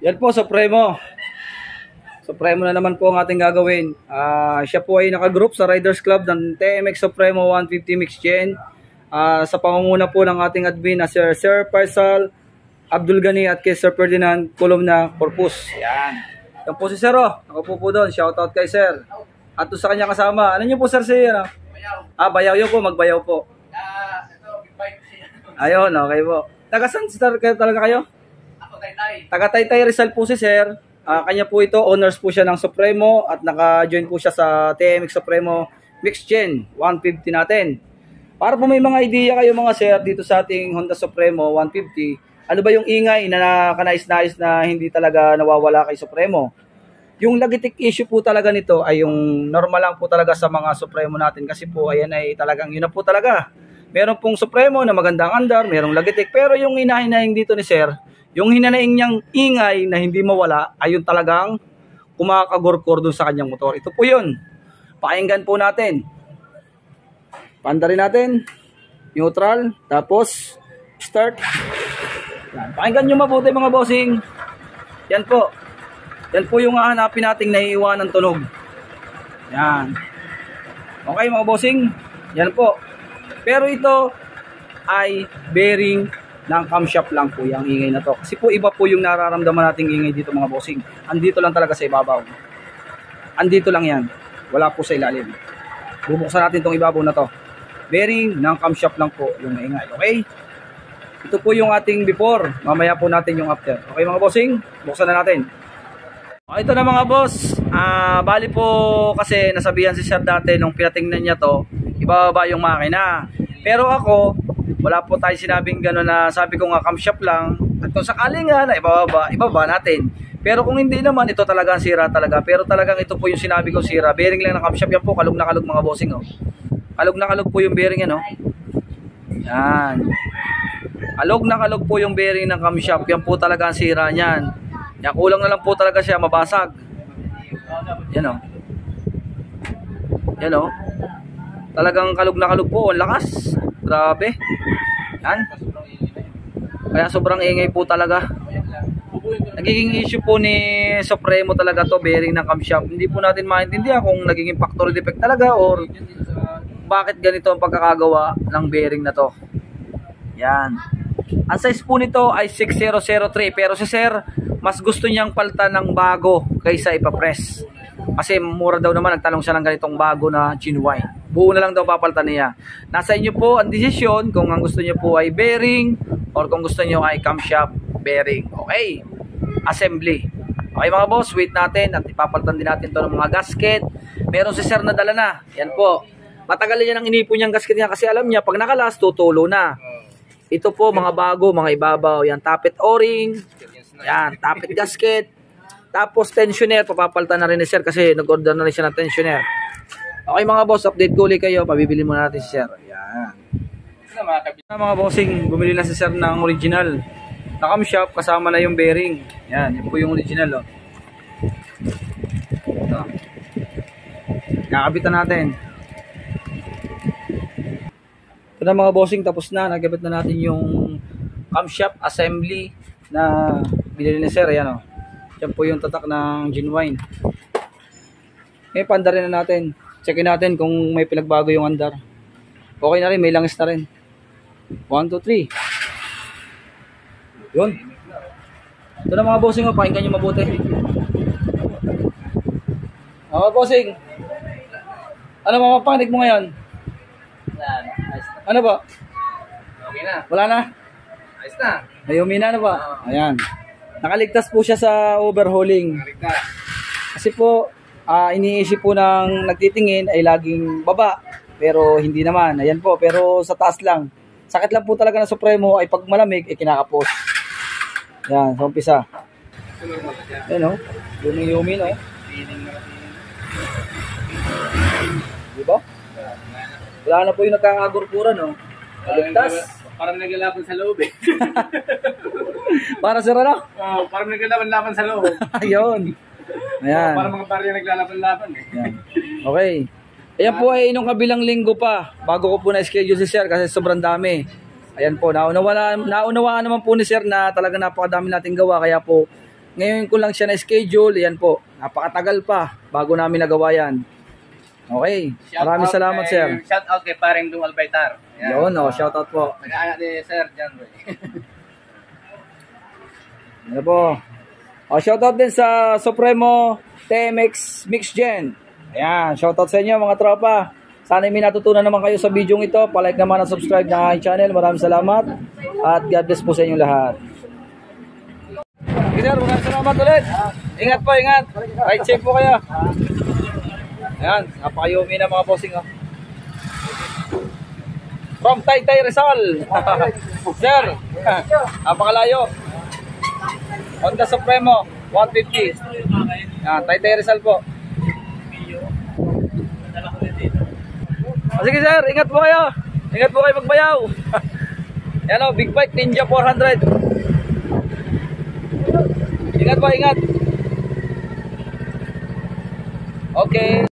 Yan po, Supremo. Supremo na naman po ang ating gagawin. Siya po ay nakagroup sa Riders Club ng TMX Supremo 150 Mix Gen. Sa pangunguna po ng ating admin na Sir Faisal Abdul Gani at kay Sir Ferdinand Columna Corpus. Yan. Yan po si Sir. Ako po doon. Shoutout kay Sir. At sa kanya kasama. Ano niyo po Sir si ano? Bayaw. Bayaw yun po. Magbayaw po. Ayun, okay po. Taga saan talaga kayo? Ako, Taytay. Taga Taytay Rizal po si Sir. Kanya po ito, owners po siya ng Supremo at naka-join po siya sa TMX Supremo Mix Gen 150 natin. Para po may mga idea kayo mga sir dito sa ating Honda Supremo 150, ano ba yung ingay na kanais-nais na hindi talaga nawawala kay Supremo? Yung lagitik issue po talaga nito ay yung normal lang po talaga sa mga Supremo natin kasi po ayan ay talagang yun na po talaga. Meron pong Supremo na magandang andar, merong lagitik, pero yung hinahinahing dito ni sir, yung hinanaing niyang ingay na hindi mawala ay yung talagang kumakagorkor doon sa kanyang motor. Ito po yun. Pakinggan po natin. Panda rin natin. Neutral. Tapos, start. Yan. Pakinggan nyo mabuti mga bossing. Yan po. Yan po yung hahanapin nating naiiwan ng tunog. Yan. Okay mga bossing. Yan po. Pero ito ay bearing ng camshaft lang po yung ingay na to. Kasi po iba po yung nararamdaman nating ingay dito mga bossing. Andito lang talaga sa ibabaw. Andito lang yan. Wala po sa ilalim. Bubuksan natin tong ibabaw na to. Bearing ng camshaft lang po yung ingay. Okay? Ito po yung ating before. Mamaya po natin yung after. Okay mga bossing? Buksan na natin. Ito na mga boss. Bali po kasi nasabihan si Sir dati nung pinatingnan niya to, ibababa yung makina. Pero ako, wala po tayo sinabing gano'n na sabi ko nga camshaft lang. At kung sakali nga na ibaba natin. Pero kung hindi naman, ito talaga ang sira talaga. Pero talagang ito po yung sinabi ko sira. Bearing lang ng camshaft. Yan po, kalog na kalog mga bossing. Oh. Kalog na kalog po yung bearing yan. Oh. Yan. Kalog na kalog po yung bearing ng camshaft. Yan po talaga ang sira niyan. Yan, kulang na lang po talaga siya mabasag. Yan oh. Yan oh. Talagang kalog na kalog po. Ang lakas. Grabe. Yan. Kaya sobrang ingay po talaga. Nagiging issue po ni Supremo talaga to, bearing ng camshaft. Hindi po natin maintindihan kung nagiging factory defect talaga or bakit ganito ang pagkakagawa ng bearing na to. Yan. Ang size po nito ay 6003 pero si Sir mas gusto niyang palitan ng bago kaysa ipapress. Kasi mura daw naman, nagtanong siya ng ganitong bago na genuine. Buo na lang daw papalitan niya. Nasa inyo po ang desisyon kung ang gusto niyo po ay bearing or kung gusto niyo ay camshaft bearing. Okay? Assembly. Okay mga boss, wait natin at ipapalitan din natin to ng mga gasket. Meron si Sir na dala na. Yan po. Matagal niya nang inipon niyang gasket niya kasi alam niya pag nakalas tutulo na. Ito po mga bago, mga ibabaw. Yan, tappet o-ring. Yan, tappet gasket. Tapos tensioner, papapalitan na rin ni Sir kasi nag-order na rin siya ng tensioner. Okay mga boss, update ko ulit kayo. Pabibili muna natin si Sir. Yan. Mga bossing, bumili na si Sir ng original. Na camshaft, kasama na yung bearing. Yan, yun po yung original. Oh. Ito. Nakabitan natin. Ito na mga bossing, tapos na. Nagabit na natin yung camshaft assembly na binili ni Sir. Yan o. Yan po yung tatak ng genuine. Ngayon, panda rin na natin. Checkin natin kung may pinagbago yung andar. Okay na rin, may langis na rin. 1, 2, 3. Yun. Ito na mga bossing, pakinggan nyo mabuti. Mga bossing, ano mapapanig mo ngayon? Ano ba? Okay na. Wala na? Ayos na. May umina na ba? Ayan. Nakaligtas po siya sa overhauling. Kasi po, iniisip po ng nagtitingin ay laging baba. Pero hindi naman. Ayan po. Pero sa taas lang. Sakit lang po talaga ng Supremo ay pag malamig, kinakapos. Yan, sa umpisa. Ayan o. Yumi-yumi no. Diba? Wala na po yung nagkakagurkuran no. Kaligtas. Parang naglalaban sa loob eh. Para sir ano? Parang naglalaban-laban sa loob. Ayun. Ayan. Parang mga barya naglalaban-laban eh. Ayan. Okay. Ayan po ay nung kabilang linggo pa. Bago ko po na-schedule si Sir kasi sobrang dami. Ayan po. Naunawaan naman po ni Sir na talaga napakadami nating gawa. Kaya po ngayon ko lang siya na-schedule. Yan po. Napakatagal pa bago namin nagawa yan. Okay. Maraming salamat, sir. Shout out kay paring Dung Albaitar. Yun, shoutout po. Nag-aangat ni Sir John Roy. Ano po? Shoutout din sa Supremo TMX Mix Gen. Ayan, shoutout sa inyo mga tropa. Sana may natutunan naman kayo sa video ito. Palike naman at subscribe ng aking channel. Maraming salamat. At God bless po sa inyo lahat. Okay, sir, maraming salamat ulit. Ingat po, ingat. Right safe po kayo. Ayan, napakayumi na mga bossing. From Taytay Rizal. Sir, napakalayo. Honda Supremo 150. Yan, Taytay Rizal po. Sige sir, ingat po kayo. Ingat po kayo magbayaw. Yan o, big bike Ninja 400. Ingat po, ingat. Okay.